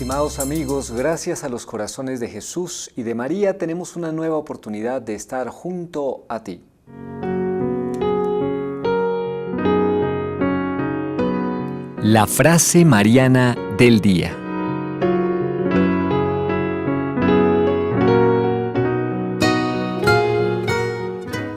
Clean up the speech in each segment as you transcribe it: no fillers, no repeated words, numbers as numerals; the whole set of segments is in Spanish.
Estimados amigos, gracias a los corazones de Jesús y de María tenemos una nueva oportunidad de estar junto a ti. La frase mariana del día.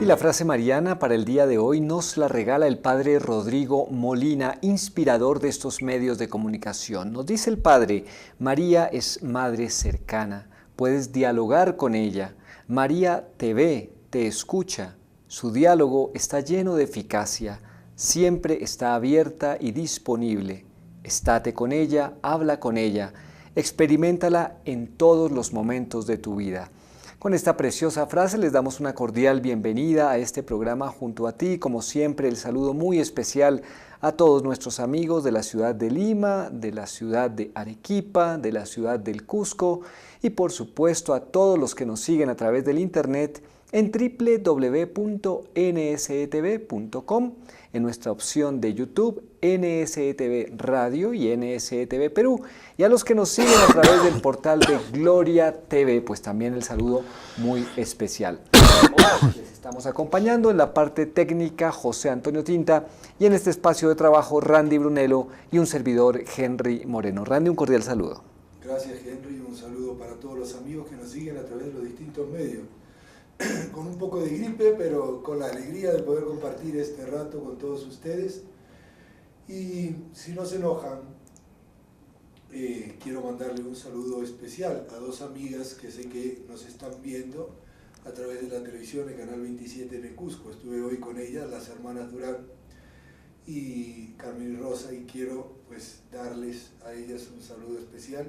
Y la frase mariana para el día de hoy nos la regala el Padre Rodrigo Molina, inspirador de estos medios de comunicación. Nos dice el Padre: María es madre cercana, puedes dialogar con ella. María te ve, te escucha. Su diálogo está lleno de eficacia, siempre está abierta y disponible. Estate con ella, habla con ella, experiméntala en todos los momentos de tu vida. Con esta preciosa frase les damos una cordial bienvenida a este programa junto a ti. Como siempre, el saludo muy especial a todos nuestros amigos de la ciudad de Lima, de la ciudad de Arequipa, de la ciudad del Cusco y por supuesto a todos los que nos siguen a través del internet en www.nsetv.com, en nuestra opción de YouTube, NSETV Radio y NSETV Perú, y a los que nos siguen a través del portal de Gloria TV, pues también el saludo muy especial. Hoy les estamos acompañando en la parte técnica José Antonio Tinta y en este espacio de trabajo Randy Brunello y un servidor Henry Moreno. Randy, un cordial saludo. Gracias, Henry, un saludo para todos los amigos que nos siguen a través de los distintos medios. Con un poco de gripe, pero con la alegría de poder compartir este rato con todos ustedes. Y si no se enojan, quiero mandarle un saludo especial a dos amigas que sé que nos están viendo a través de la televisión, el Canal 27 en el Cusco. Estuve hoy con ellas, las hermanas Durán y Carmen y Rosa, y quiero pues darles a ellas un saludo especial.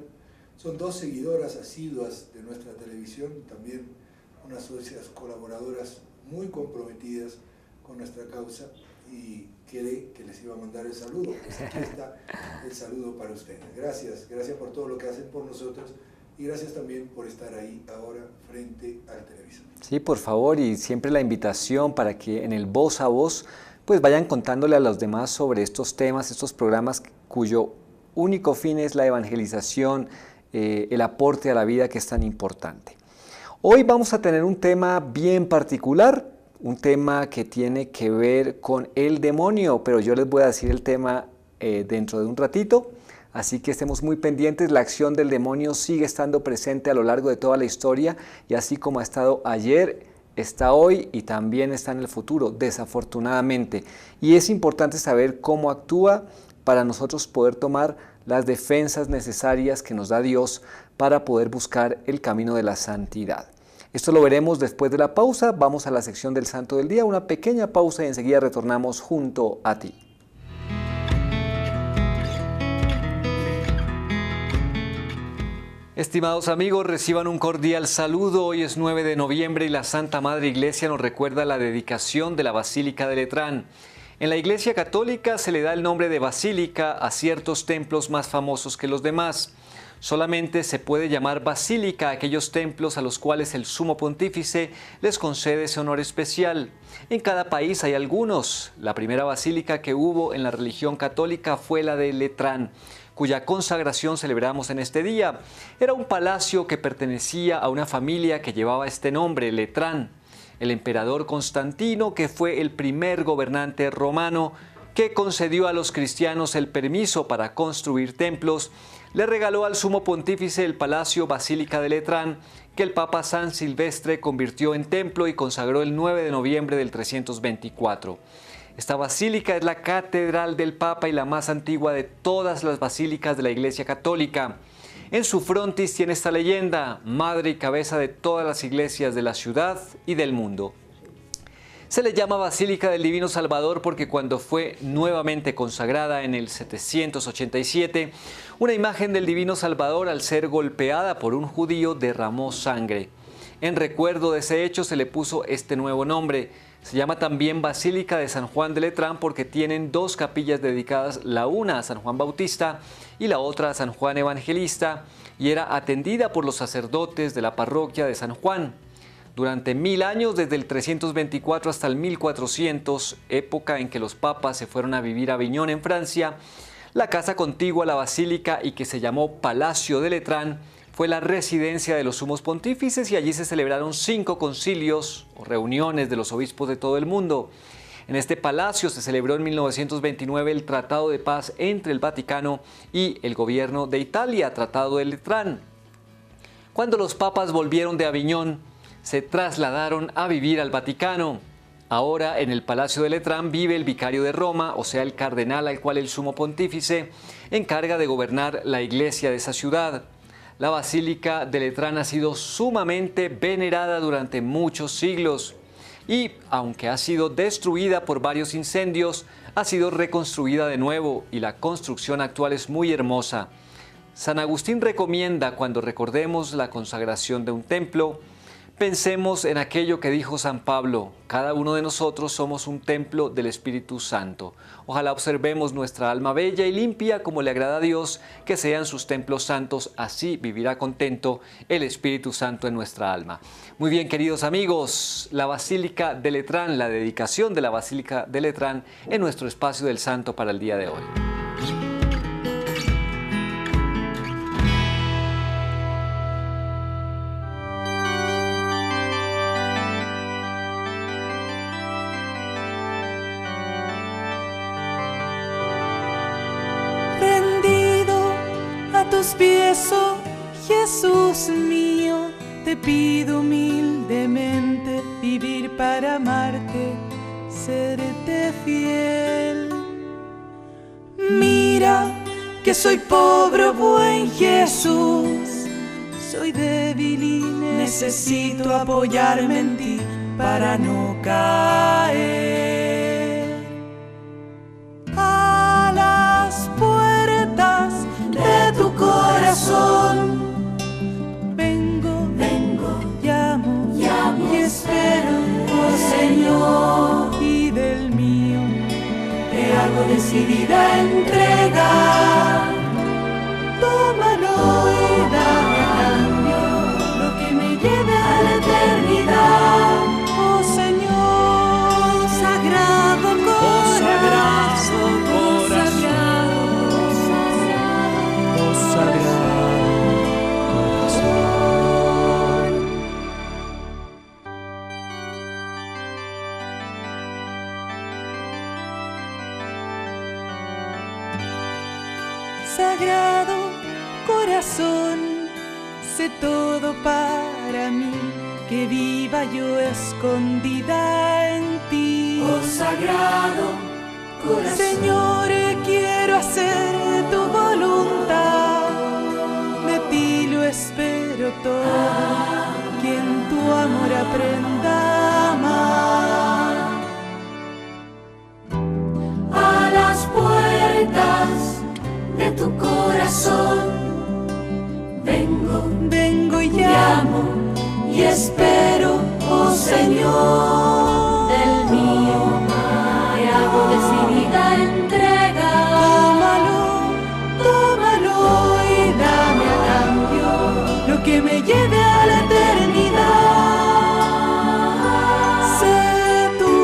Son dos seguidoras asiduas de nuestra televisión, también unas socias colaboradoras muy comprometidas con nuestra causa, y quedé que les iba a mandar el saludo. Pues aquí está el saludo para ustedes. Gracias por todo lo que hacen por nosotros y gracias también por estar ahí ahora frente al televisor. Sí, por favor, y siempre la invitación para que en el voz a voz pues vayan contándole a los demás sobre estos temas, estos programas cuyo único fin es la evangelización, el aporte a la vida que es tan importante. Hoy vamos a tener un tema bien particular, un tema que tiene que ver con el demonio, pero yo les voy a decir el tema dentro de un ratito, así que estemos muy pendientes. La acción del demonio sigue estando presente a lo largo de toda la historia y así como ha estado ayer, está hoy y también está en el futuro, desafortunadamente. Y es importante saber cómo actúa para nosotros poder tomar las defensas necesarias que nos da Dios para poder buscar el camino de la santidad. Esto lo veremos después de la pausa. Vamos a la sección del Santo del Día, una pequeña pausa y enseguida retornamos junto a ti. Estimados amigos, reciban un cordial saludo. Hoy es 9 de noviembre y la Santa Madre Iglesia nos recuerda la dedicación de la Basílica de Letrán. En la Iglesia Católica se le da el nombre de basílica a ciertos templos más famosos que los demás. Solamente se puede llamar basílica a aquellos templos a los cuales el Sumo Pontífice les concede ese honor especial. En cada país hay algunos. La primera basílica que hubo en la religión católica fue la de Letrán, cuya consagración celebramos en este día. Era un palacio que pertenecía a una familia que llevaba este nombre, Letrán. El emperador Constantino, que fue el primer gobernante romano que concedió a los cristianos el permiso para construir templos, le regaló al Sumo Pontífice el Palacio Basílica de Letrán, que el Papa San Silvestre convirtió en templo y consagró el 9 de noviembre del 324. Esta basílica es la catedral del Papa y la más antigua de todas las basílicas de la Iglesia Católica. En su frontis tiene esta leyenda: madre y cabeza de todas las iglesias de la ciudad y del mundo. Se le llama Basílica del Divino Salvador porque cuando fue nuevamente consagrada en el 787, una imagen del Divino Salvador, al ser golpeada por un judío, derramó sangre. En recuerdo de ese hecho se le puso este nuevo nombre. Se llama también Basílica de San Juan de Letrán porque tienen dos capillas dedicadas, la una a San Juan Bautista y la otra a San Juan Evangelista, y era atendida por los sacerdotes de la parroquia de San Juan. Durante 1000 años, desde el 324 hasta el 1400, época en que los papas se fueron a vivir a Aviñón en Francia, La casa contigua a la basílica y que se llamó Palacio de Letrán fue la residencia de los sumos pontífices y allí se celebraron 5 concilios o reuniones de los obispos de todo el mundo. En este palacio se celebró en 1929 el Tratado de Paz entre el Vaticano y el gobierno de Italia, Tratado de Letrán. Cuando los papas volvieron de Aviñón, se trasladaron a vivir al Vaticano. Ahora en el Palacio de Letrán vive el vicario de Roma, o sea el cardenal al cual el sumo pontífice encarga de gobernar la iglesia de esa ciudad. La Basílica de Letrán ha sido sumamente venerada durante muchos siglos y, aunque ha sido destruida por varios incendios, ha sido reconstruida de nuevo y la construcción actual es muy hermosa. San Agustín recomienda, cuando recordemos la consagración de un templo, pensemos en aquello que dijo San Pablo: cada uno de nosotros somos un templo del Espíritu Santo. Ojalá observemos nuestra alma bella y limpia como le agrada a Dios, que sean sus templos santos, así vivirá contento el Espíritu Santo en nuestra alma. Muy bien, queridos amigos, la Basílica de Letrán, la dedicación de la Basílica de Letrán en nuestro espacio del Santo para el día de hoy. Tus pies, oh Jesús mío, te pido humildemente vivir para amarte, serte fiel. Mira que soy pobre, buen Jesús, soy débil y necesito apoyarme en ti para no caer. A las puertas de tu corazón vengo, llamo y espero, oh Señor, y del mío te hago decidida entrega. Tómalo y dame a cambio lo que me lleve a la eternidad, oh Señor, sagrado corazón, Sagrado corazón, sé todo para mí, que viva yo escondida en ti. Oh sagrado corazón, Señor, quiero hacer tu voluntad, de ti lo espero todo, que en tu amor aprenda a amar. A las puertas de tu corazón vengo y llamo y espero, oh Señor, del mío me hago decidida entrega. Tómalo y dame a cambio lo que me lleve a la eternidad. Sé tú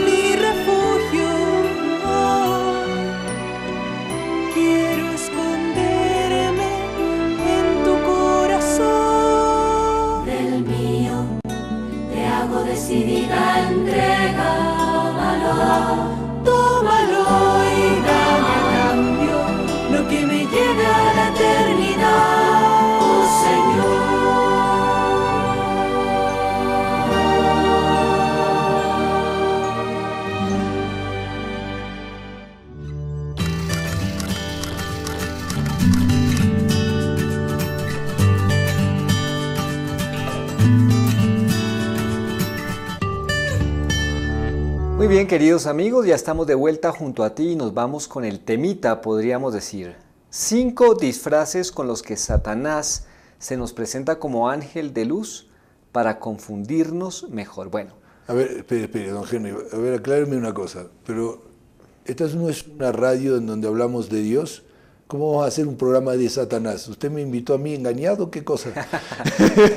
mi refugio, quiero esconderme en tu corazón. Del mío te hago decidida entrega. Tómalo y dame a cambio lo que me lleve a la eternidad, Oh Señor. Muy bien, queridos amigos, ya estamos de vuelta junto a ti y nos vamos con el temita, podríamos decir. 5 disfraces con los que Satanás se nos presenta como ángel de luz para confundirnos mejor. Bueno. A ver, espere, don Henry, a ver, acláreme una cosa, pero esta no es una radio en donde hablamos de Dios. ¿Cómo vamos a hacer un programa de Satanás? ¿Usted me invitó a mí engañado? ¿Qué cosa?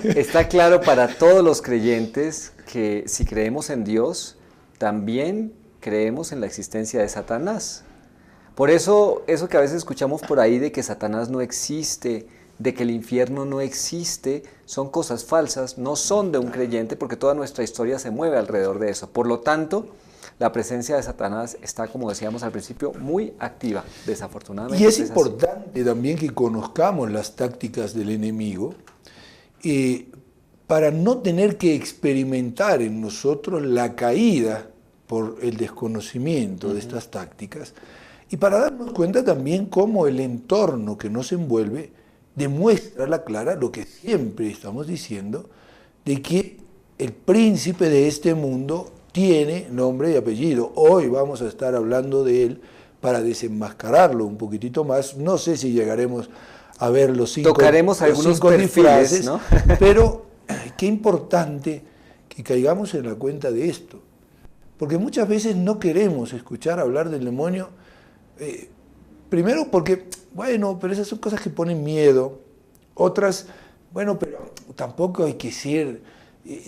Está claro para todos los creyentes que si creemos en Dios, también creemos en la existencia de Satanás. Por eso que a veces escuchamos por ahí de que Satanás no existe, de que el infierno no existe, son cosas falsas, no son de un creyente, porque toda nuestra historia se mueve alrededor de eso. Por lo tanto, la presencia de Satanás está, como decíamos al principio, muy activa, desafortunadamente. Y es importante también que conozcamos las tácticas del enemigo para no tener que experimentar en nosotros la caída por el desconocimiento de estas tácticas, y para darnos cuenta también cómo el entorno que nos envuelve demuestra a la clara lo que siempre estamos diciendo, de que el príncipe de este mundo tiene nombre y apellido. Hoy vamos a estar hablando de él para desenmascararlo un poquitito más. No sé si llegaremos a ver los cinco perfiles, ¿no? Pero qué importante que caigamos en la cuenta de esto, porque muchas veces no queremos escuchar hablar del demonio, primero porque, bueno, pero esas son cosas que ponen miedo, otras, bueno, pero tampoco hay que ser,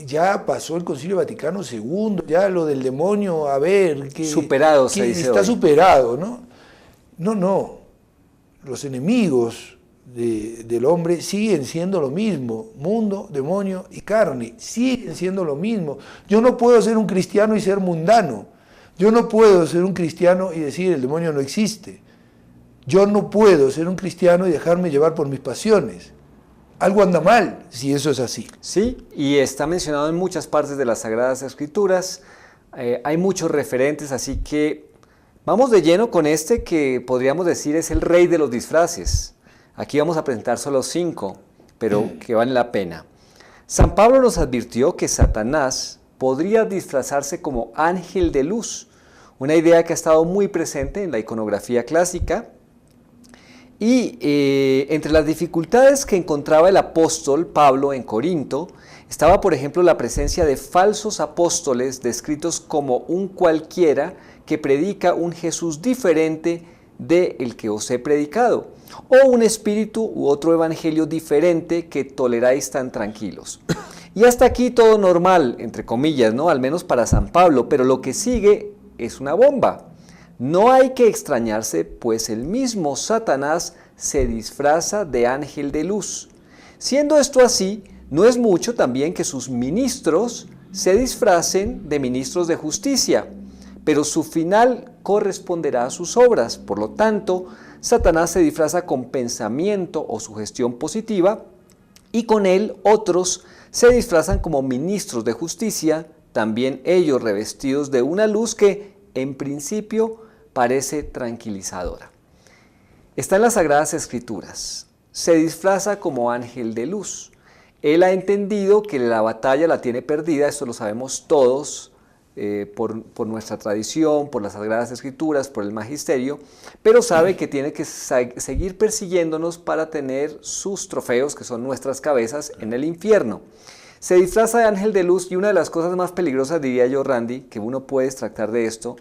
ya pasó el Concilio Vaticano II, ya lo del demonio, a ver, que superado, se dice está hoy. superado, ¿no? No, los enemigos del hombre siguen siendo lo mismo, mundo, demonio y carne, siguen siendo lo mismo. Yo no puedo ser un cristiano y ser mundano, yo no puedo ser un cristiano y decir el demonio no existe, yo no puedo ser un cristiano y dejarme llevar por mis pasiones. Algo anda mal si eso es así. Sí, y está mencionado en muchas partes de las Sagradas Escrituras, hay muchos referentes, así que vamos de lleno con este que podríamos decir es el rey de los disfraces. Aquí vamos a presentar solo 5, pero que valen la pena. San Pablo nos advirtió que Satanás podría disfrazarse como ángel de luz, una idea que ha estado muy presente en la iconografía clásica. Y entre las dificultades que encontraba el apóstol Pablo en Corinto, estaba por ejemplo la presencia de falsos apóstoles descritos como un cualquiera que predica un Jesús diferente del que os he predicado, o un espíritu u otro evangelio diferente que toleráis tan tranquilos. Y hasta aquí todo normal, entre comillas, ¿no? Al menos para San Pablo, pero lo que sigue es una bomba. No hay que extrañarse, pues el mismo Satanás se disfraza de ángel de luz. Siendo esto así, no es mucho también que sus ministros se disfracen de ministros de justicia, pero su final corresponderá a sus obras. Por lo tanto, Satanás se disfraza con pensamiento o sugestión positiva, y con él otros se disfrazan como ministros de justicia, también ellos revestidos de una luz que, en principio, parece tranquilizadora. Está en las Sagradas Escrituras. Se disfraza como ángel de luz. Él ha entendido que la batalla la tiene perdida, esto lo sabemos todos, por nuestra tradición, por las Sagradas Escrituras, por el magisterio, pero sabe que tiene que seguir persiguiéndonos para tener sus trofeos, que son nuestras cabezas, en el infierno. Se disfraza de ángel de luz, y una de las cosas más peligrosas, diría yo, Randy, que uno puede extractar de esto,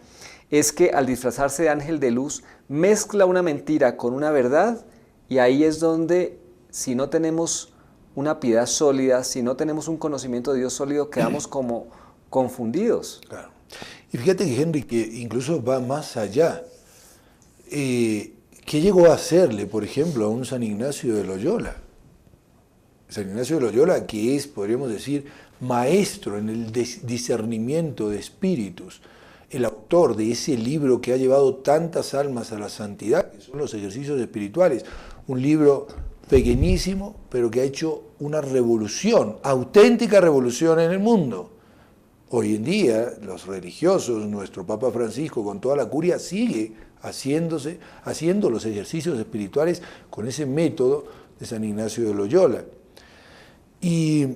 es que al disfrazarse de ángel de luz, mezcla una mentira con una verdad, y ahí es donde, si no tenemos una piedad sólida, si no tenemos un conocimiento de Dios sólido, quedamos como confundidos. Claro. Y fíjate que Henry, que incluso va más allá. ¿Qué llegó a hacerle, por ejemplo, a un San Ignacio de Loyola? San Ignacio de Loyola, que es, podríamos decir, maestro en el discernimiento de espíritus, el autor de ese libro que ha llevado tantas almas a la santidad, que son los ejercicios espirituales, un libro pequeñísimo, pero que ha hecho una revolución, auténtica revolución en el mundo. Hoy en día, los religiosos, nuestro Papa Francisco, con toda la curia, sigue haciendo los ejercicios espirituales con ese método de San Ignacio de Loyola. Y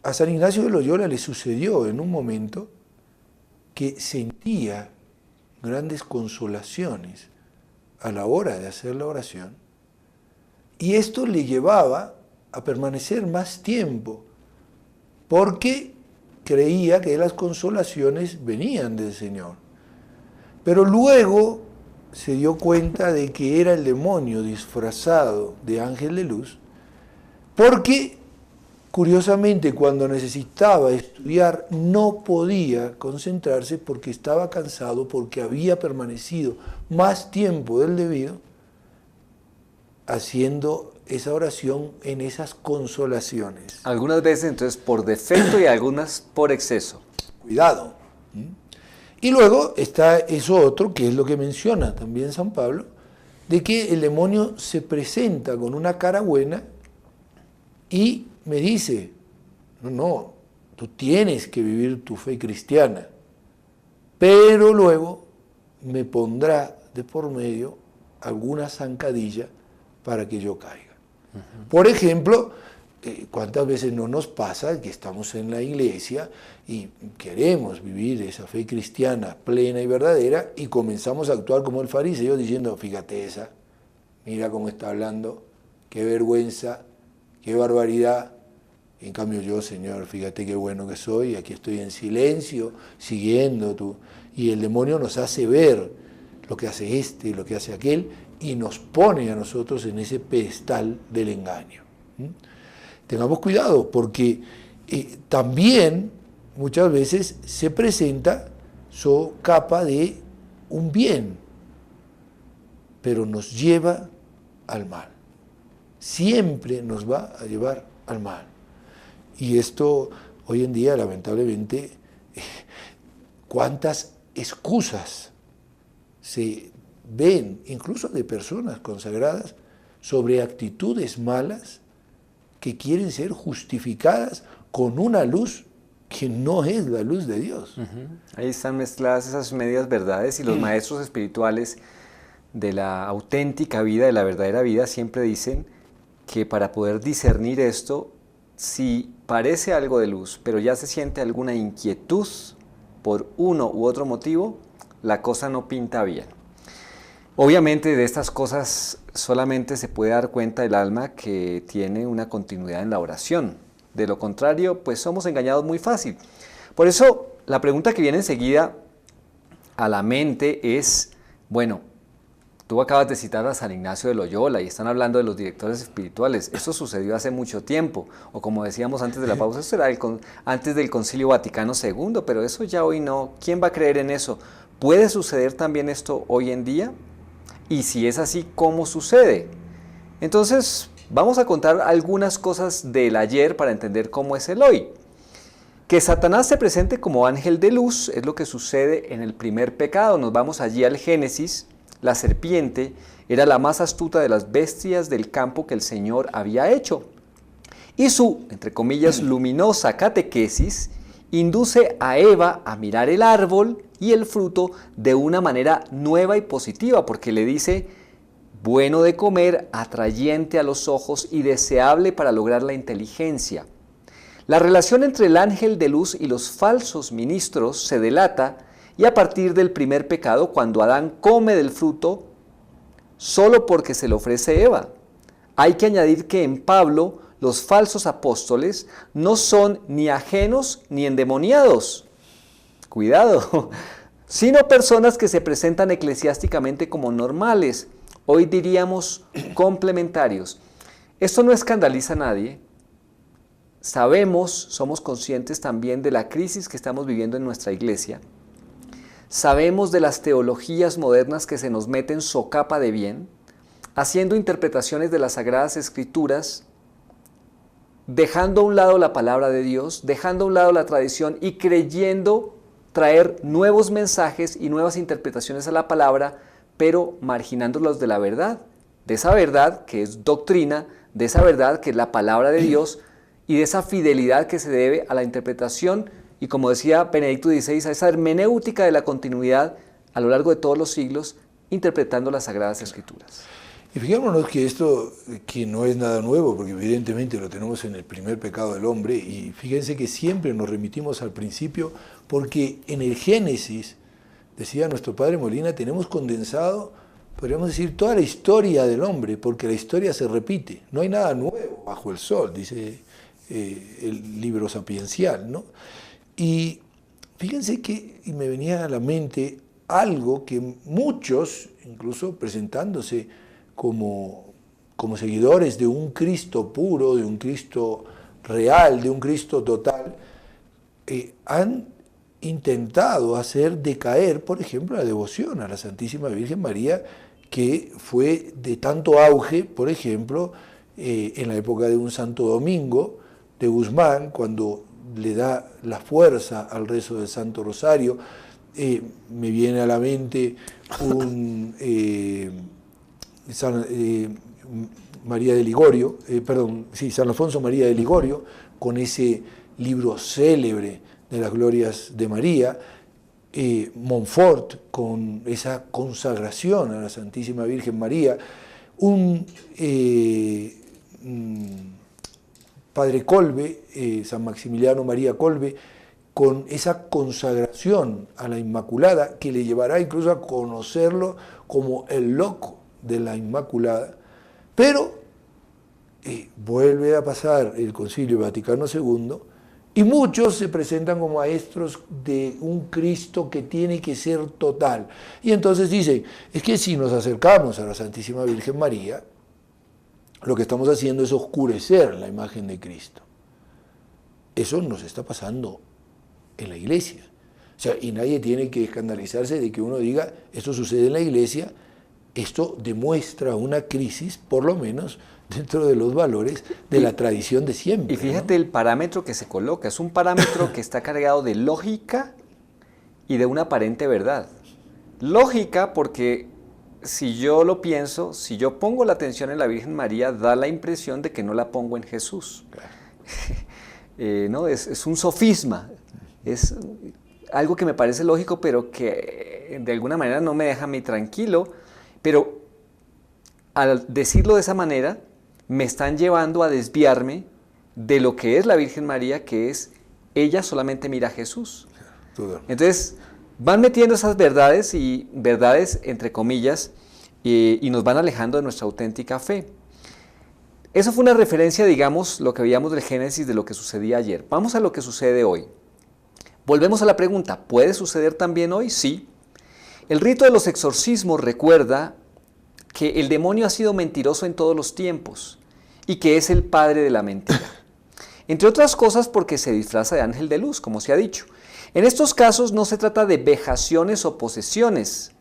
a San Ignacio de Loyola le sucedió en un momento que sentía grandes consolaciones a la hora de hacer la oración, y esto le llevaba a permanecer más tiempo, porque creía que las consolaciones venían del Señor. Pero luego se dio cuenta de que era el demonio disfrazado de ángel de luz, porque curiosamente, cuando necesitaba estudiar, no podía concentrarse porque estaba cansado, porque había permanecido más tiempo del debido haciendo esa oración en esas consolaciones. Algunas veces entonces por defecto y algunas por exceso. Cuidado. Y luego está eso otro, que es lo que menciona también San Pablo, de que el demonio se presenta con una cara buena y me dice, no, tú tienes que vivir tu fe cristiana, pero luego me pondrá de por medio alguna zancadilla para que yo caiga. Por ejemplo, ¿cuántas veces no nos pasa que estamos en la iglesia y queremos vivir esa fe cristiana plena y verdadera y comenzamos a actuar como el fariseo diciendo, fíjate esa, mira cómo está hablando, qué vergüenza, qué barbaridad? En cambio yo, Señor, fíjate qué bueno que soy, aquí estoy en silencio, siguiendo tú. Y el demonio nos hace ver lo que hace este, lo que hace aquel, y nos pone a nosotros en ese pedestal del engaño. Tengamos cuidado, porque también muchas veces se presenta su capa de un bien, pero nos lleva al mal. Siempre nos va a llevar al mal. Y esto, hoy en día, lamentablemente, cuántas excusas se ven, incluso de personas consagradas, sobre actitudes malas que quieren ser justificadas con una luz que no es la luz de Dios. Ahí están mezcladas esas medias verdades y los maestros espirituales de la auténtica vida, de la verdadera vida, siempre dicen que para poder discernir esto, si parece algo de luz, pero ya se siente alguna inquietud por uno u otro motivo, la cosa no pinta bien. Obviamente de estas cosas solamente se puede dar cuenta el alma que tiene una continuidad en la oración. De lo contrario, pues somos engañados muy fácil. Por eso, la pregunta que viene enseguida a la mente es, bueno, tú acabas de citar a San Ignacio de Loyola y están hablando de los directores espirituales. Eso sucedió hace mucho tiempo, o como decíamos antes de la pausa, eso era antes del Concilio Vaticano II, pero eso ya hoy no. ¿Quién va a creer en eso? ¿Puede suceder también esto hoy en día? Y si es así, ¿cómo sucede? Entonces, vamos a contar algunas cosas del ayer para entender cómo es el hoy. Que Satanás se presente como ángel de luz es lo que sucede en el primer pecado. Nos vamos allí al Génesis. La serpiente era la más astuta de las bestias del campo que el Señor había hecho. Y su, entre comillas, luminosa catequesis induce a Eva a mirar el árbol y el fruto de una manera nueva y positiva, porque le dice, bueno de comer, atrayente a los ojos y deseable para lograr la inteligencia. La relación entre el ángel de luz y los falsos ministros se delata y a partir del primer pecado, cuando Adán come del fruto, solo porque se le ofrece Eva. Hay que añadir que en Pablo los falsos apóstoles no son ni ajenos ni endemoniados. Cuidado, sino personas que se presentan eclesiásticamente como normales, hoy diríamos complementarios. Esto no escandaliza a nadie. Sabemos, somos conscientes también de la crisis que estamos viviendo en nuestra iglesia. Sabemos de las teologías modernas que se nos meten socapa de bien, haciendo interpretaciones de las Sagradas Escrituras, dejando a un lado la palabra de Dios, dejando a un lado la tradición y creyendo traer nuevos mensajes y nuevas interpretaciones a la palabra, pero marginándolos de la verdad, de esa verdad que es doctrina, de esa verdad que es la palabra de Dios y de esa fidelidad que se debe a la interpretación y, como decía Benedicto XVI, a esa hermenéutica de la continuidad a lo largo de todos los siglos, interpretando las Sagradas Escrituras. Y fijémonos que esto, que no es nada nuevo, porque evidentemente lo tenemos en el primer pecado del hombre, y fíjense que siempre nos remitimos al principio, porque en el Génesis, decía nuestro padre Molina, tenemos condensado, podríamos decir, toda la historia del hombre, porque la historia se repite, no hay nada nuevo bajo el sol, dice el libro sapiencial, ¿no? Y fíjense que y me venía a la mente algo que muchos, incluso presentándose como seguidores de un Cristo puro, de un Cristo real, de un Cristo total, han intentado hacer decaer, por ejemplo, la devoción a la Santísima Virgen María, que fue de tanto auge, por ejemplo, en la época de un Santo Domingo de Guzmán, cuando le da la fuerza al rezo del Santo Rosario. Me viene a la mente María de Ligorio, San Alfonso María de Ligorio, con ese libro célebre de las glorias de María, Montfort con esa consagración a la Santísima Virgen María, Padre Kolbe, San Maximiliano María Kolbe, con esa consagración a la Inmaculada, que le llevará incluso a conocerlo como el loco de la Inmaculada. Pero vuelve a pasar el Concilio Vaticano II, y muchos se presentan como maestros de un Cristo que tiene que ser total. Y entonces dicen, es que si nos acercamos a la Santísima Virgen María, lo que estamos haciendo es oscurecer la imagen de Cristo. Eso nos está pasando en la Iglesia. O sea, y nadie tiene que escandalizarse de que uno diga, esto sucede en la Iglesia, esto demuestra una crisis, por lo menos, dentro de los valores de la tradición de siempre. Y fíjate, ¿no?, el parámetro que se coloca, es un parámetro que está cargado de lógica y de una aparente verdad. Lógica porque si yo lo pienso, si yo pongo la atención en la Virgen María, da la impresión de que no la pongo en Jesús. Claro. ¿No? Es un sofisma, es algo que me parece lógico, pero que de alguna manera no me deja a mí tranquilo, pero al decirlo de esa manera, me están llevando a desviarme de lo que es la Virgen María, que es, ella solamente mira a Jesús. Entonces, van metiendo esas verdades, y verdades entre comillas, y nos van alejando de nuestra auténtica fe. Eso fue una referencia, digamos, lo que veíamos del Génesis de lo que sucedía ayer. Vamos a lo que sucede hoy. Volvemos a la pregunta, ¿puede suceder también hoy? Sí. El rito de los exorcismos recuerda que el demonio ha sido mentiroso en todos los tiempos y que es el padre de la mentira. Entre otras cosas porque se disfraza de ángel de luz, como se ha dicho. En estos casos no se trata de vejaciones o posesiones,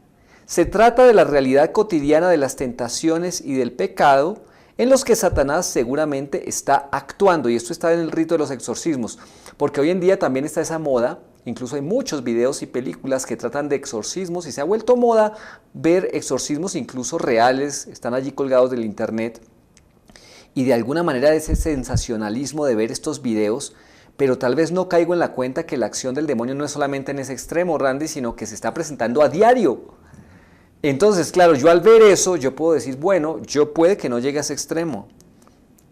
se trata de la realidad cotidiana de las tentaciones y del pecado en los que Satanás seguramente está actuando, y esto está en el rito de los exorcismos, porque hoy en día también está esa moda. Incluso hay muchos videos y películas que tratan de exorcismos y se ha vuelto moda ver exorcismos incluso reales, están allí colgados del internet. Y de alguna manera ese sensacionalismo de ver estos videos, pero tal vez no caigo en la cuenta que la acción del demonio no es solamente en ese extremo, Randy, sino que se está presentando a diario. Entonces, claro, yo al ver eso, yo puedo decir, bueno, yo puede que no llegue a ese extremo.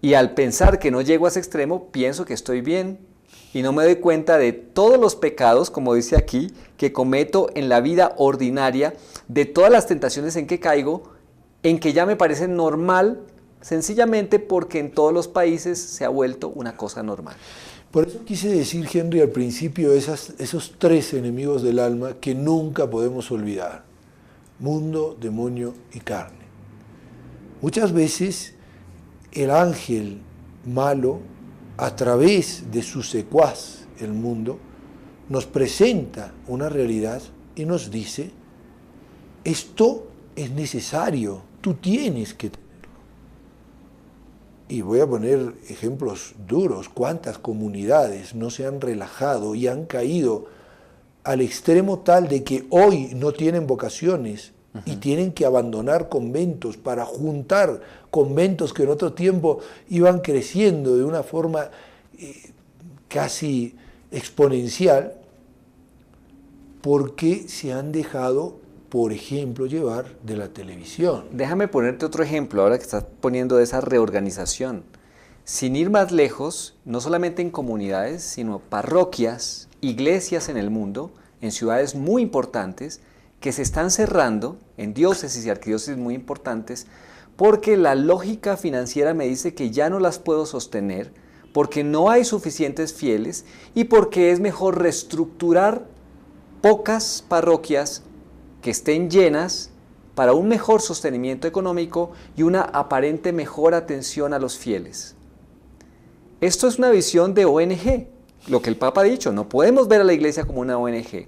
Y al pensar que no llego a ese extremo, pienso que estoy bien. Y no me doy cuenta de todos los pecados, como dice aquí, que cometo en la vida ordinaria, de todas las tentaciones en que caigo, en que ya me parece normal, sencillamente porque en todos los países se ha vuelto una cosa normal. Por eso quise decir, Henry, al principio, esos tres enemigos del alma que nunca podemos olvidar: mundo, demonio y carne. Muchas veces el ángel malo, a través de su secuaz, el mundo, nos presenta una realidad y nos dice, esto es necesario, tú tienes que tenerlo. Y voy a poner ejemplos duros. ¿Cuántas comunidades no se han relajado y han caído al extremo tal de que hoy no tienen vocaciones y tienen que abandonar conventos para juntar conventos que en otro tiempo iban creciendo de una forma casi exponencial, porque se han dejado, por ejemplo, llevar de la televisión? Déjame ponerte otro ejemplo, ahora que estás poniendo de esa reorganización. Sin ir más lejos, no solamente en comunidades, sino parroquias, iglesias en el mundo, en ciudades muy importantes, que se están cerrando, en diócesis y arquidiócesis muy importantes, porque la lógica financiera me dice que ya no las puedo sostener, porque no hay suficientes fieles y porque es mejor reestructurar pocas parroquias que estén llenas para un mejor sostenimiento económico y una aparente mejor atención a los fieles. Esto es una visión de ONG, lo que el Papa ha dicho, no podemos ver a la iglesia como una ONG.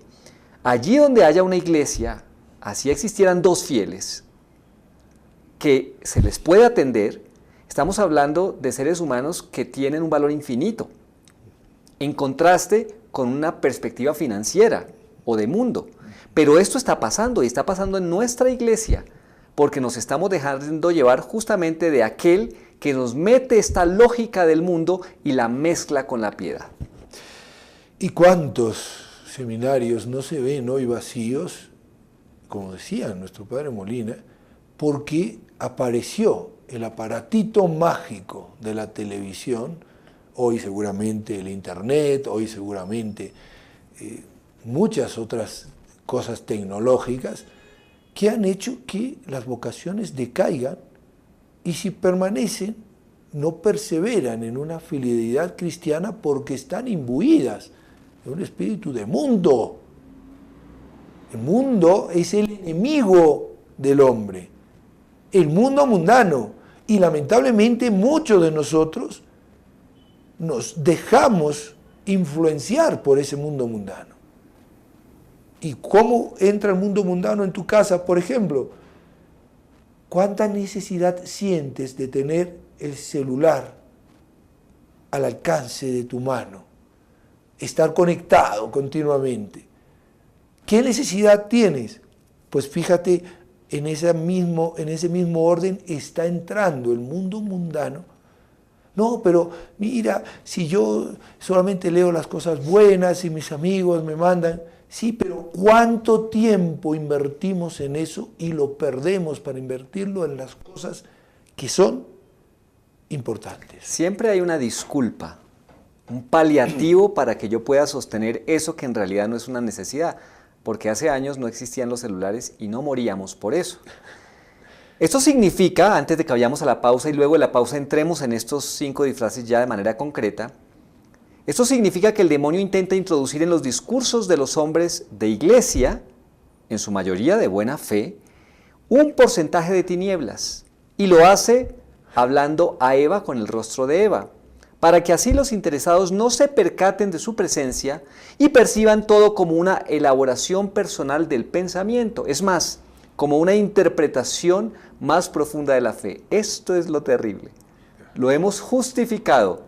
Allí donde haya una iglesia, así existieran dos fieles, que se les puede atender, estamos hablando de seres humanos que tienen un valor infinito, en contraste con una perspectiva financiera o de mundo. Pero esto está pasando y está pasando en nuestra iglesia, porque nos estamos dejando llevar justamente de aquel que nos mete esta lógica del mundo y la mezcla con la piedad. ¿Y cuántos seminarios no se ven hoy vacíos, como decía nuestro padre Molina, porque apareció el aparatito mágico de la televisión, hoy seguramente el internet, hoy seguramente muchas otras cosas tecnológicas que han hecho que las vocaciones decaigan y si permanecen no perseveran en una fidelidad cristiana porque están imbuidas de un espíritu de mundo. El mundo es el enemigo del hombre, el mundo mundano, y lamentablemente muchos de nosotros nos dejamos influenciar por ese mundo mundano. ¿Y cómo entra el mundo mundano en tu casa? Por ejemplo, ¿cuánta necesidad sientes de tener el celular al alcance de tu mano? Estar conectado continuamente. ¿Qué necesidad tienes? Pues fíjate, en ese mismo orden está entrando el mundo mundano. No, pero mira, si yo solamente leo las cosas buenas y mis amigos me mandan, sí, pero ¿cuánto tiempo invertimos en eso y lo perdemos para invertirlo en las cosas que son importantes? Siempre hay una disculpa, un paliativo para que yo pueda sostener eso que en realidad no es una necesidad, porque hace años no existían los celulares y no moríamos por eso. Esto significa, antes de que vayamos a la pausa y luego de la pausa entremos en estos 5 disfraces ya de manera concreta, esto significa que el demonio intenta introducir en los discursos de los hombres de iglesia, en su mayoría de buena fe, un porcentaje de tinieblas, y lo hace hablando a Eva con el rostro de Eva, para que así los interesados no se percaten de su presencia y perciban todo como una elaboración personal del pensamiento, es más, como una interpretación más profunda de la fe. Esto es lo terrible. Lo hemos justificado,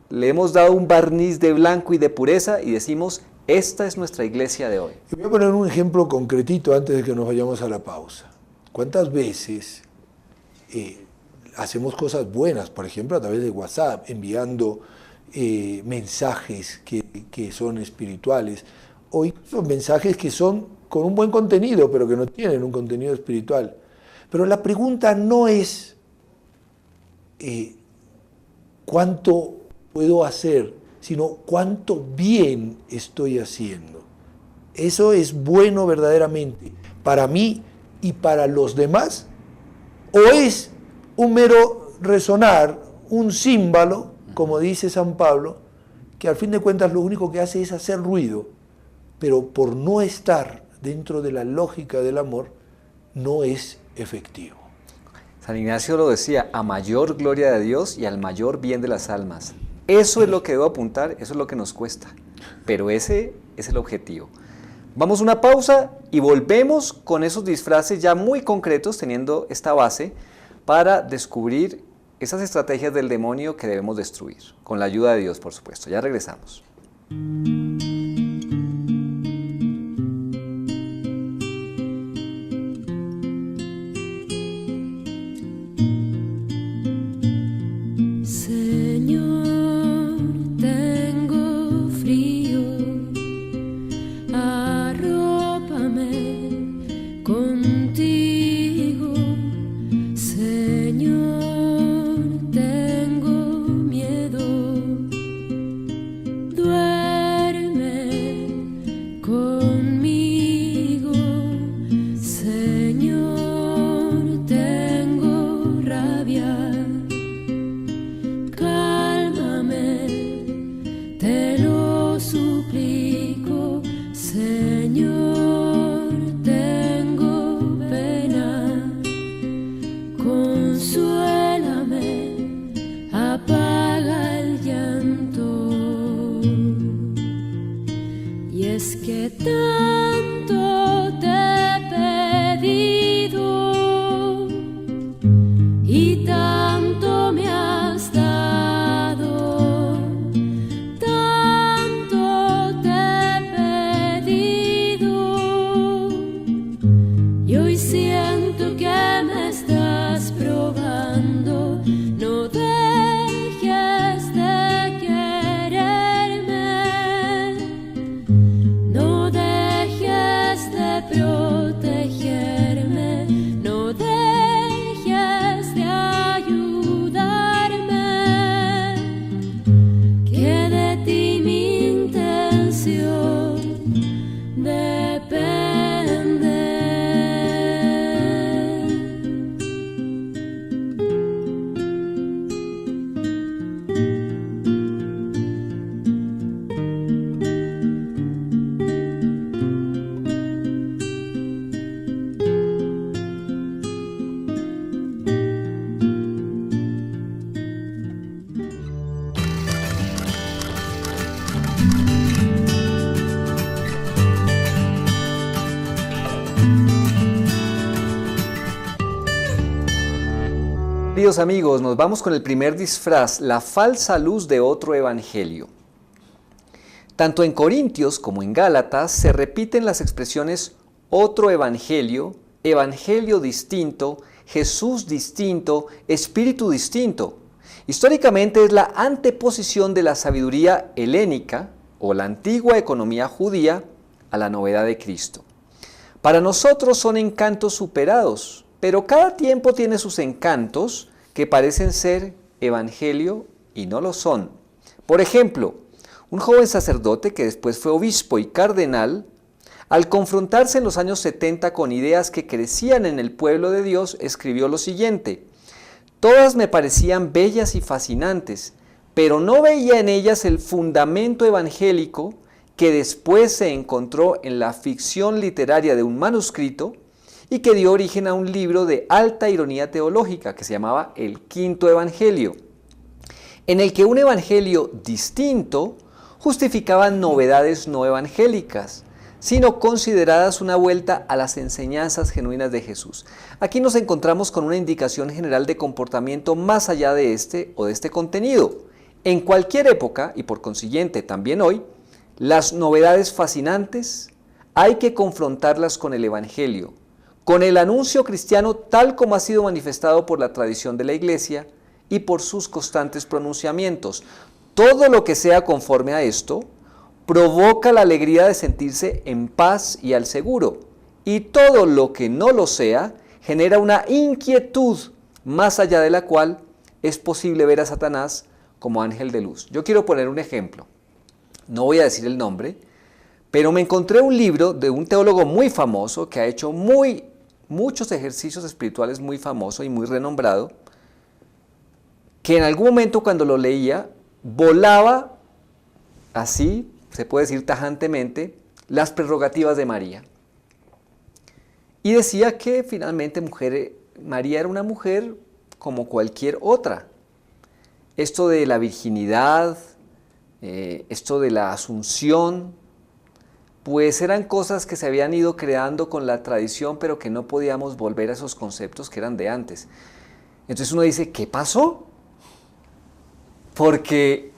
le hemos dado un barniz de blanco y de pureza y decimos, esta es nuestra iglesia de hoy. Voy a poner un ejemplo concretito antes de que nos vayamos a la pausa. ¿Cuántas veces hacemos cosas buenas, por ejemplo, a través de WhatsApp, enviando mensajes que son espirituales, o incluso mensajes que son con un buen contenido, pero que no tienen un contenido espiritual? Pero la pregunta no es cuánto puedo hacer, sino cuánto bien estoy haciendo. ¿Eso es bueno verdaderamente para mí y para los demás? ¿O es un mero resonar, un címbalo, como dice San Pablo, que al fin de cuentas lo único que hace es hacer ruido, pero por no estar dentro de la lógica del amor, no es efectivo? San Ignacio lo decía, a mayor gloria de Dios y al mayor bien de las almas. Eso es lo que debo apuntar, eso es lo que nos cuesta, pero ese es el objetivo. Vamos a una pausa y volvemos con esos disfraces ya muy concretos, teniendo esta base, para descubrir esas estrategias del demonio que debemos destruir, con la ayuda de Dios, por supuesto. Ya regresamos. Duerme Queridos amigos, nos vamos con el primer disfraz, la falsa luz de otro evangelio. Tanto en Corintios como en Gálatas se repiten las expresiones otro evangelio, evangelio distinto, Jesús distinto, espíritu distinto. Históricamente es la anteposición de la sabiduría helénica o la antigua economía judía a la novedad de Cristo. Para nosotros son encantos superados, pero cada tiempo tiene sus encantos que parecen ser evangelio y no lo son. Por ejemplo, un joven sacerdote que después fue obispo y cardenal, al confrontarse en los años 70 con ideas que crecían en el pueblo de Dios, escribió lo siguiente: todas me parecían bellas y fascinantes, pero no veía en ellas el fundamento evangélico que después se encontró en la ficción literaria de un manuscrito y que dio origen a un libro de alta ironía teológica que se llamaba El Quinto Evangelio, en el que un evangelio distinto justificaba novedades no evangélicas, sino consideradas una vuelta a las enseñanzas genuinas de Jesús. Aquí nos encontramos con una indicación general de comportamiento más allá de este contenido. En cualquier época, y por consiguiente también hoy, las novedades fascinantes hay que confrontarlas con el Evangelio, con el anuncio cristiano tal como ha sido manifestado por la tradición de la Iglesia y por sus constantes pronunciamientos. Todo lo que sea conforme a esto provoca la alegría de sentirse en paz y al seguro, y todo lo que no lo sea genera una inquietud más allá de la cual es posible ver a Satanás como ángel de luz. Yo quiero poner un ejemplo. No voy a decir el nombre, pero me encontré un libro de un teólogo muy famoso que ha hecho muchos ejercicios espirituales, muy famoso y muy renombrado, que en algún momento cuando lo leía volaba así, se puede decir tajantemente, las prerrogativas de María. Y decía que finalmente María era una mujer como cualquier otra. Esto de la virginidad, esto de la asunción, pues eran cosas que se habían ido creando con la tradición, pero que no podíamos volver a esos conceptos que eran de antes. Entonces uno dice, ¿qué pasó? Porque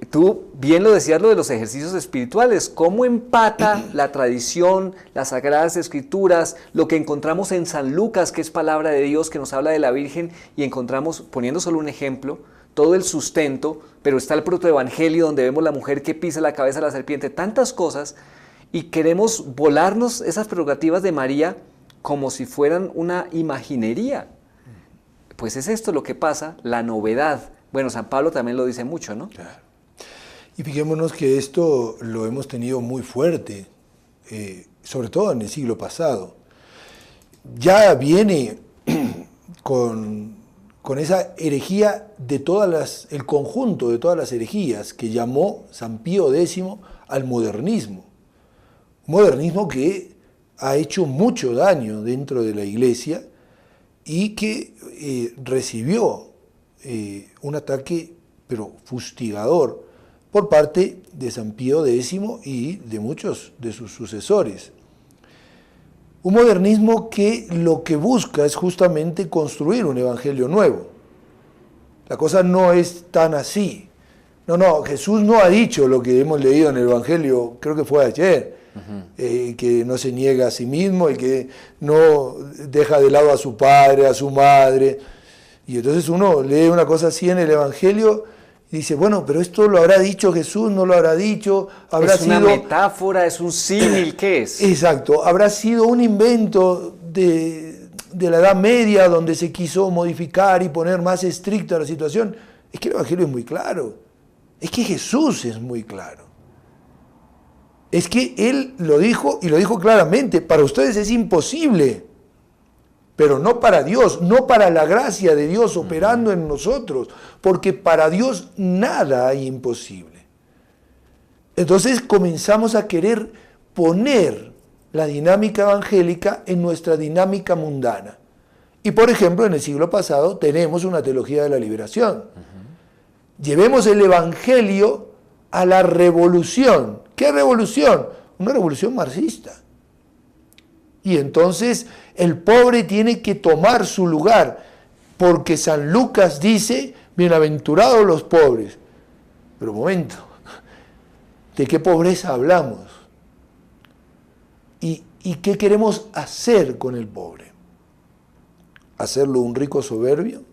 tú bien lo decías, lo de los ejercicios espirituales, cómo empata la tradición, las Sagradas Escrituras, lo que encontramos en San Lucas, que es palabra de Dios, que nos habla de la Virgen, y encontramos, poniendo solo un ejemplo, todo el sustento, pero está el protoevangelio donde vemos la mujer que pisa la cabeza de la serpiente, tantas cosas, y queremos volarnos esas prerrogativas de María como si fueran una imaginería. Pues es esto lo que pasa, la novedad. Bueno, San Pablo también lo dice mucho, ¿no? Claro. Y fijémonos que esto lo hemos tenido muy fuerte, sobre todo en el siglo pasado. Ya viene con esa herejía de el conjunto de todas las herejías que llamó San Pío X al modernismo. Un modernismo que ha hecho mucho daño dentro de la Iglesia y que recibió un ataque, pero fustigador, por parte de San Pío X y de muchos de sus sucesores. Un modernismo que lo que busca es justamente construir un evangelio nuevo. La cosa no es tan así. No, Jesús no ha dicho lo que hemos leído en el evangelio, creo que fue ayer, que no se niega a sí mismo y que no deja de lado a su padre, a su madre. Y entonces uno lee una cosa así en el evangelio y dice, bueno, pero esto lo habrá dicho Jesús, no lo habrá dicho, habrá sido... ¿Es una metáfora, es un símil, qué es? Exacto, habrá sido un invento de la Edad Media donde se quiso modificar y poner más estricta la situación. Es que el evangelio es muy claro, es que Jesús es muy claro. Es que Él lo dijo y lo dijo claramente, para ustedes es imposible, pero no para Dios, no para la gracia de Dios operando en nosotros, porque para Dios nada hay imposible. Entonces comenzamos a querer poner la dinámica evangélica en nuestra dinámica mundana. Y por ejemplo, en el siglo pasado tenemos una teología de la liberación. Llevemos el evangelio a la revolución. ¿Qué revolución? Una revolución marxista. Y entonces el pobre tiene que tomar su lugar. porque San Lucas dice, bienaventurados los pobres. Pero un momento, ¿de qué pobreza hablamos? ¿Y qué queremos hacer con el pobre? ¿Hacerlo un rico soberbio?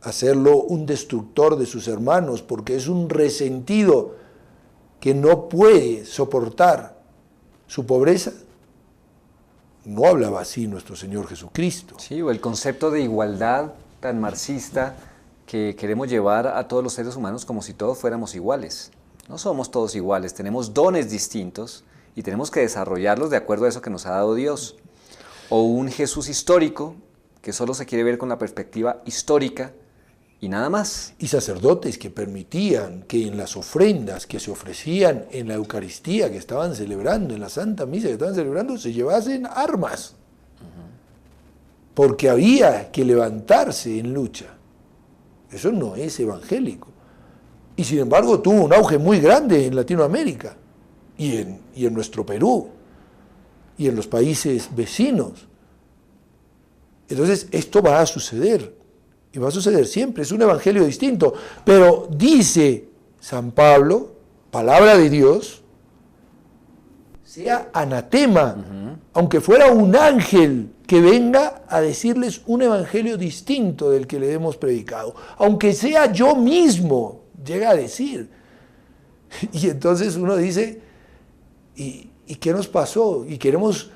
¿Hacerlo un destructor de sus hermanos porque es un resentido que no puede soportar su pobreza? No hablaba así nuestro Señor Jesucristo. Sí, o el concepto de igualdad tan marxista que queremos llevar a todos los seres humanos como si todos fuéramos iguales. No somos todos iguales, tenemos dones distintos y tenemos que desarrollarlos de acuerdo a eso que nos ha dado Dios. O un Jesús histórico que solo se quiere ver con la perspectiva histórica y nada más. Y sacerdotes que permitían que en las ofrendas que se ofrecían en la Eucaristía que estaban celebrando, en la Santa Misa que estaban celebrando, se llevasen armas. Porque había que levantarse en lucha. Eso no es evangélico. Y sin embargo tuvo un auge muy grande en Latinoamérica y en nuestro Perú y en los países vecinos. Entonces esto va a suceder. Y va a suceder siempre, es un evangelio distinto. Pero dice San Pablo, palabra de Dios, sea anatema, aunque fuera un ángel que venga a decirles un evangelio distinto del que le hemos predicado. Aunque sea yo mismo, llega a decir. Y entonces uno dice, ¿y qué nos pasó? Y queremos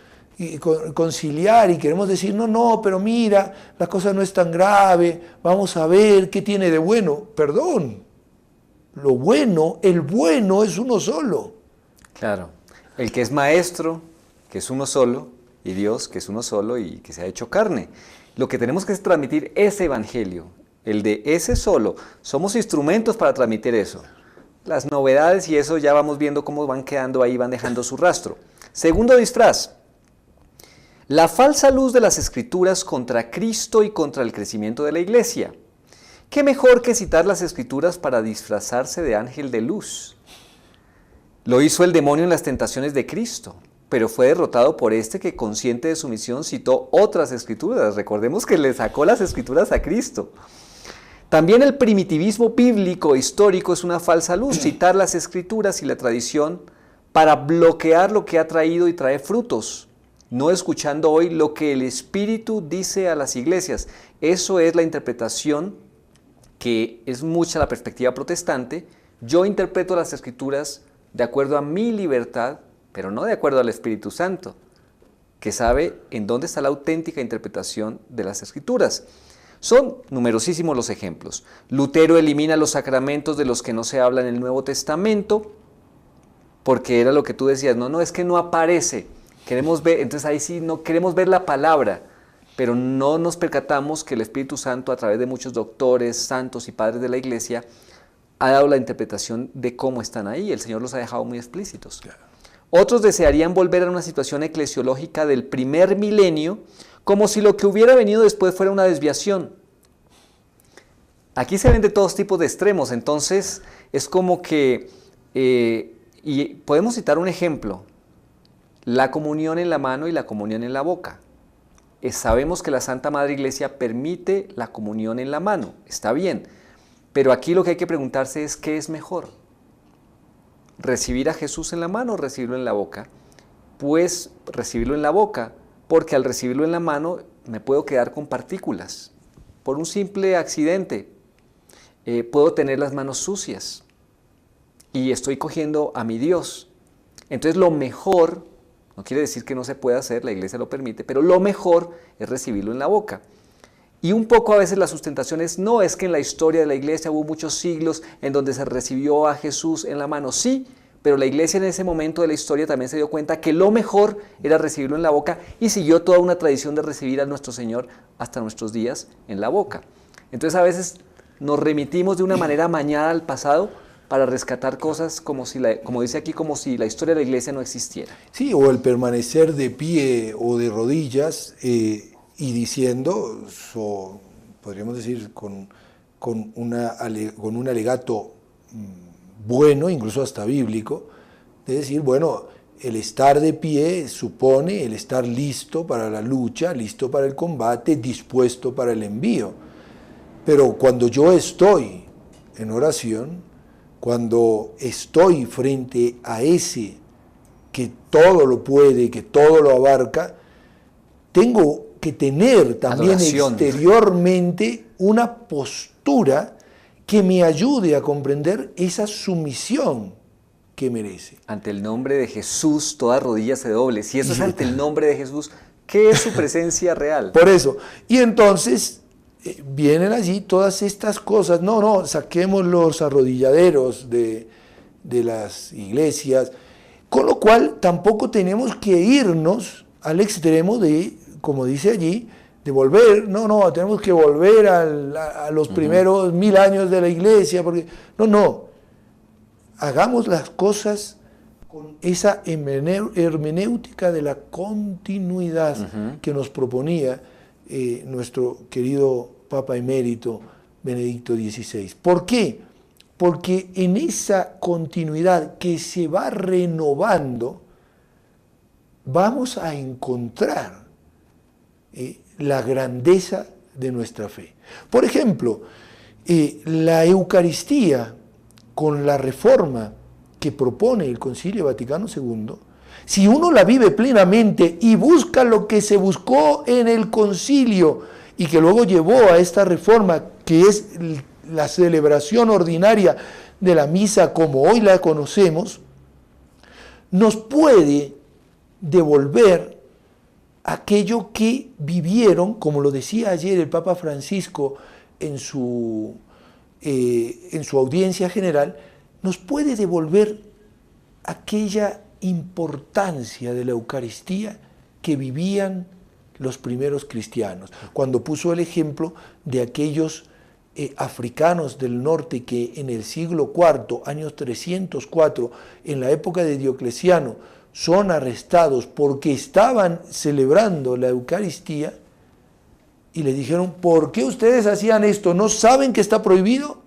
conciliar y queremos decir, no, pero mira, la cosa no es tan grave, vamos a ver qué tiene de bueno. Perdón, lo bueno, el bueno es uno solo. Claro, el que es maestro, que es uno solo, y Dios, que es uno solo y que se ha hecho carne. Lo que tenemos que es transmitir ese evangelio, el de ese solo. Somos instrumentos para transmitir eso. Las novedades y eso ya vamos viendo cómo van quedando ahí, van dejando su rastro. Segundo disfraz. La falsa luz de las Escrituras contra Cristo y contra el crecimiento de la Iglesia. ¿Qué mejor que citar las Escrituras para disfrazarse de ángel de luz? Lo hizo el demonio en las tentaciones de Cristo, pero fue derrotado por este que, consciente de su misión, citó otras Escrituras. Recordemos que le sacó las Escrituras a Cristo. También el primitivismo bíblico histórico es una falsa luz, citar las Escrituras y la tradición para bloquear lo que ha traído y trae frutos, no escuchando hoy lo que el Espíritu dice a las iglesias. Eso es la interpretación, que es mucha la perspectiva protestante. Yo interpreto las Escrituras de acuerdo a mi libertad, pero no de acuerdo al Espíritu Santo, que sabe en dónde está la auténtica interpretación de las Escrituras. Son numerosísimos los ejemplos. Lutero elimina los sacramentos de los que no se habla en el Nuevo Testamento, porque era lo que tú decías, no, es que no aparece. Queremos ver, entonces ahí sí no queremos ver la palabra, pero no nos percatamos que el Espíritu Santo, a través de muchos doctores, santos y padres de la Iglesia, ha dado la interpretación de cómo están ahí. El Señor los ha dejado muy explícitos. Claro. Otros desearían volver a una situación eclesiológica del primer milenio, como si lo que hubiera venido después fuera una desviación. Aquí se ven de todos tipos de extremos, entonces es como que, y podemos citar un ejemplo, la comunión en la mano y la comunión en la boca. Sabemos que la Santa Madre Iglesia permite la comunión en la mano, está bien, pero aquí lo que hay que preguntarse es ¿qué es mejor? ¿Recibir a Jesús en la mano o recibirlo en la boca? Pues recibirlo en la boca, porque al recibirlo en la mano me puedo quedar con partículas. Por un simple accidente puedo tener las manos sucias y estoy cogiendo a mi Dios. Entonces lo mejor, no quiere decir que no se pueda hacer, la Iglesia lo permite, pero lo mejor es recibirlo en la boca. Y un poco a veces la sustentación es, no, es que en la historia de la Iglesia hubo muchos siglos en donde se recibió a Jesús en la mano. Sí, pero la Iglesia en ese momento de la historia también se dio cuenta que lo mejor era recibirlo en la boca y siguió toda una tradición de recibir a nuestro Señor hasta nuestros días en la boca. Entonces a veces nos remitimos de una manera amañada al pasado para rescatar cosas como dice aquí, como si la historia de la Iglesia no existiera. Sí, o el permanecer de pie o de rodillas y diciendo, podríamos decir, con un alegato bueno, incluso hasta bíblico, de decir, bueno, el estar de pie supone el estar listo para la lucha, listo para el combate, dispuesto para el envío. Pero cuando yo estoy en oración, cuando estoy frente a ese que todo lo puede, que todo lo abarca, tengo que tener también adoración exteriormente una postura que me ayude a comprender esa sumisión que merece. Ante el nombre de Jesús, toda rodilla se doble. Si eso es ante el nombre de Jesús, ¿qué es su presencia real? Por eso. Y entonces vienen allí todas estas cosas. No, saquemos los arrodilladeros de las iglesias. Con lo cual tampoco tenemos que irnos al extremo de, como dice allí, de volver. No, tenemos que volver a los primeros 1000 años de la iglesia. Porque no. Hagamos las cosas con esa hermenéutica de la continuidad que nos proponía nuestro querido Papa Emérito Benedicto XVI. ¿Por qué? Porque en esa continuidad que se va renovando, vamos a encontrar la grandeza de nuestra fe. Por ejemplo, la Eucaristía, con la reforma que propone el Concilio Vaticano II, si uno la vive plenamente y busca lo que se buscó en el concilio y que luego llevó a esta reforma, que es la celebración ordinaria de la misa como hoy la conocemos, nos puede devolver aquello que vivieron, como lo decía ayer el Papa Francisco en su audiencia general, nos puede devolver aquella importancia de la Eucaristía que vivían los primeros cristianos, cuando puso el ejemplo de aquellos africanos del norte que en el siglo IV, años 304, en la época de Diocleciano, son arrestados porque estaban celebrando la Eucaristía, y le dijeron: ¿por qué ustedes hacían esto? ¿No saben que está prohibido?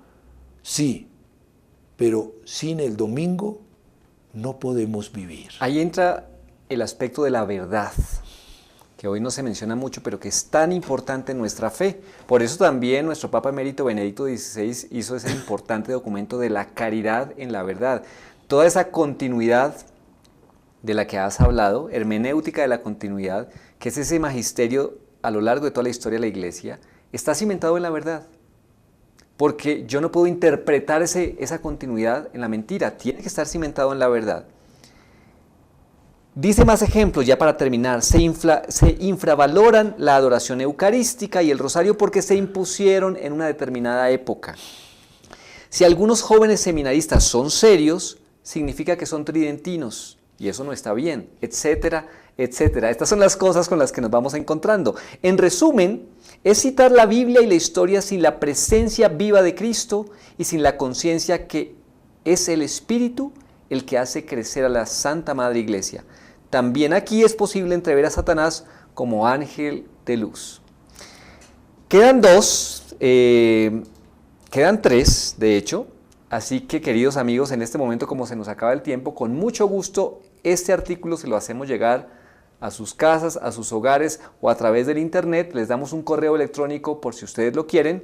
Sí, pero sin el domingo no podemos vivir. Ahí entra el aspecto de la verdad, que hoy no se menciona mucho, pero que es tan importante en nuestra fe. Por eso también nuestro Papa Emérito Benedicto XVI hizo ese importante documento de la caridad en la verdad. Toda esa continuidad de la que has hablado, hermenéutica de la continuidad, que es ese magisterio a lo largo de toda la historia de la Iglesia, está cimentado en la verdad. Porque yo no puedo interpretar esa continuidad en la mentira, tiene que estar cimentado en la verdad. Dice más ejemplos, ya para terminar: se infravaloran la adoración eucarística y el rosario porque se impusieron en una determinada época. Si algunos jóvenes seminaristas son serios, significa que son tridentinos, y eso no está bien, etcétera, etcétera. Estas son las cosas con las que nos vamos encontrando. En resumen, es citar la Biblia y la historia sin la presencia viva de Cristo y sin la conciencia que es el Espíritu el que hace crecer a la Santa Madre Iglesia. También aquí es posible entrever a Satanás como ángel de luz. Quedan tres, de hecho. Así que, queridos amigos, en este momento, como se nos acaba el tiempo, con mucho gusto este artículo se lo hacemos llegar a sus casas, a sus hogares o a través del internet. Les damos un correo electrónico por si ustedes lo quieren: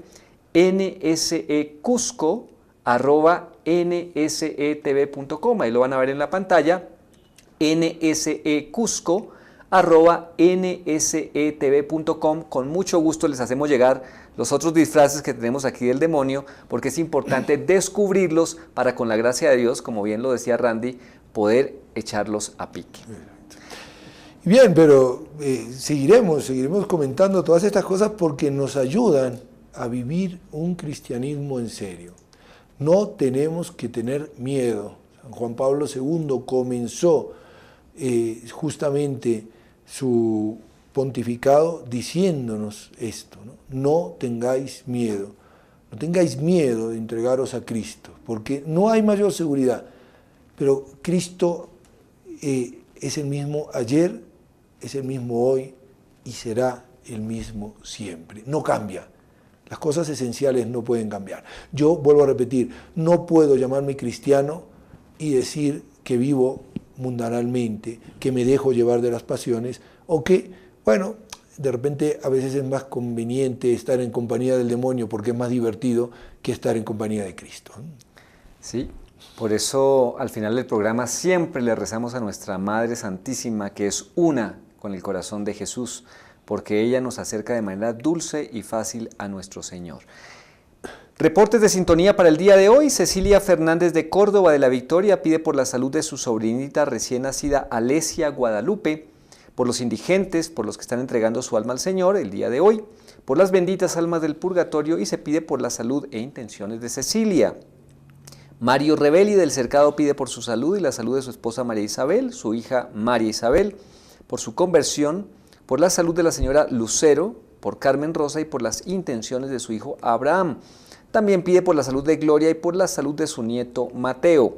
nsecusco@nsetv.com. Ahí lo van a ver en la pantalla: nsecusco@nsetv.com. Con mucho gusto les hacemos llegar los otros disfraces que tenemos aquí del demonio, porque es importante descubrirlos para, con la gracia de Dios, como bien lo decía Randy, poder echarlos a pique. Bien, pero seguiremos comentando todas estas cosas porque nos ayudan a vivir un cristianismo en serio. No tenemos que tener miedo. San Juan Pablo II comenzó justamente su pontificado diciéndonos esto, no tengáis miedo de entregaros a Cristo, porque no hay mayor seguridad. Pero Cristo es el mismo ayer, es el mismo hoy y será el mismo siempre. No cambia. Las cosas esenciales no pueden cambiar. Yo vuelvo a repetir, no puedo llamarme cristiano y decir que vivo mundanalmente, que me dejo llevar de las pasiones, o que, bueno, de repente a veces es más conveniente estar en compañía del demonio porque es más divertido que estar en compañía de Cristo. Sí, por eso al final del programa siempre le rezamos a nuestra Madre Santísima, que es una con el corazón de Jesús, porque ella nos acerca de manera dulce y fácil a nuestro Señor. Reportes de sintonía para el día de hoy. Cecilia Fernández de Córdoba de la Victoria pide por la salud de su sobrinita recién nacida Alesia Guadalupe, por los indigentes, por los que están entregando su alma al Señor el día de hoy, por las benditas almas del purgatorio, y se pide por la salud e intenciones de Cecilia. Mario Rebelli del Cercado pide por su salud y la salud de su esposa María Isabel, su hija María Isabel, por su conversión, por la salud de la señora Lucero, por Carmen Rosa y por las intenciones de su hijo Abraham. También pide por la salud de Gloria y por la salud de su nieto Mateo.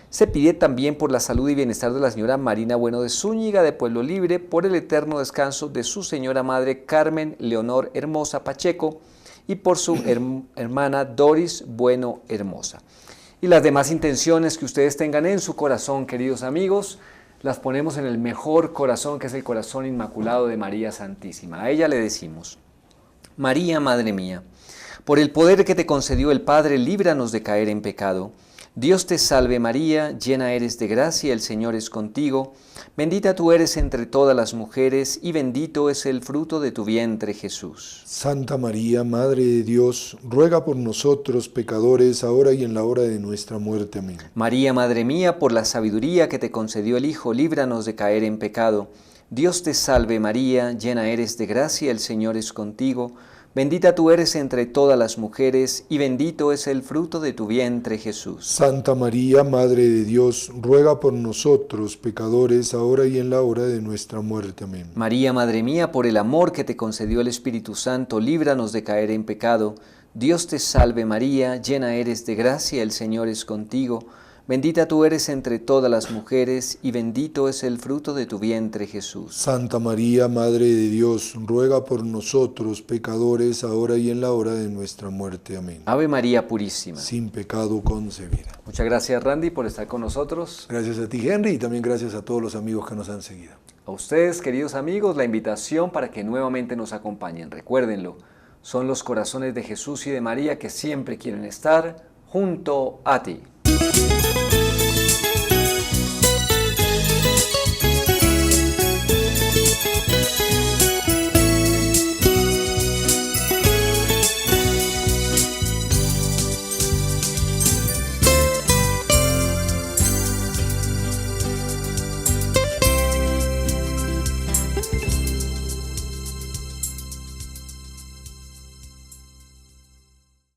Se pide también por la salud y bienestar de la señora Marina Bueno de Zúñiga de Pueblo Libre, por el eterno descanso de su señora madre Carmen Leonor Hermosa Pacheco y por su hermana Doris Bueno Hermosa. Y las demás intenciones que ustedes tengan en su corazón, queridos amigos, las ponemos en el mejor corazón, que es el corazón inmaculado de María Santísima. A ella le decimos: María, Madre mía, por el poder que te concedió el Padre, líbranos de caer en pecado. Dios te salve María, llena eres de gracia, el Señor es contigo. Bendita tú eres entre todas las mujeres, y bendito es el fruto de tu vientre, Jesús. Santa María, Madre de Dios, ruega por nosotros pecadores, ahora y en la hora de nuestra muerte. Amén. María, Madre mía, por la sabiduría que te concedió el Hijo, líbranos de caer en pecado. Dios te salve María, llena eres de gracia, el Señor es contigo. Bendita tú eres entre todas las mujeres, y bendito es el fruto de tu vientre, Jesús. Santa María, Madre de Dios, ruega por nosotros, pecadores, ahora y en la hora de nuestra muerte. Amén. María, Madre mía, por el amor que te concedió el Espíritu Santo, líbranos de caer en pecado. Dios te salve María, llena eres de gracia, el Señor es contigo. Bendita tú eres entre todas las mujeres, y bendito es el fruto de tu vientre, Jesús. Santa María, Madre de Dios, ruega por nosotros, pecadores, ahora y en la hora de nuestra muerte. Amén. Ave María Purísima. Sin pecado concebida. Muchas gracias, Randy, por estar con nosotros. Gracias a ti, Henry, y también gracias a todos los amigos que nos han seguido. A ustedes, queridos amigos, la invitación para que nuevamente nos acompañen. Recuérdenlo, son los corazones de Jesús y de María que siempre quieren estar junto a ti.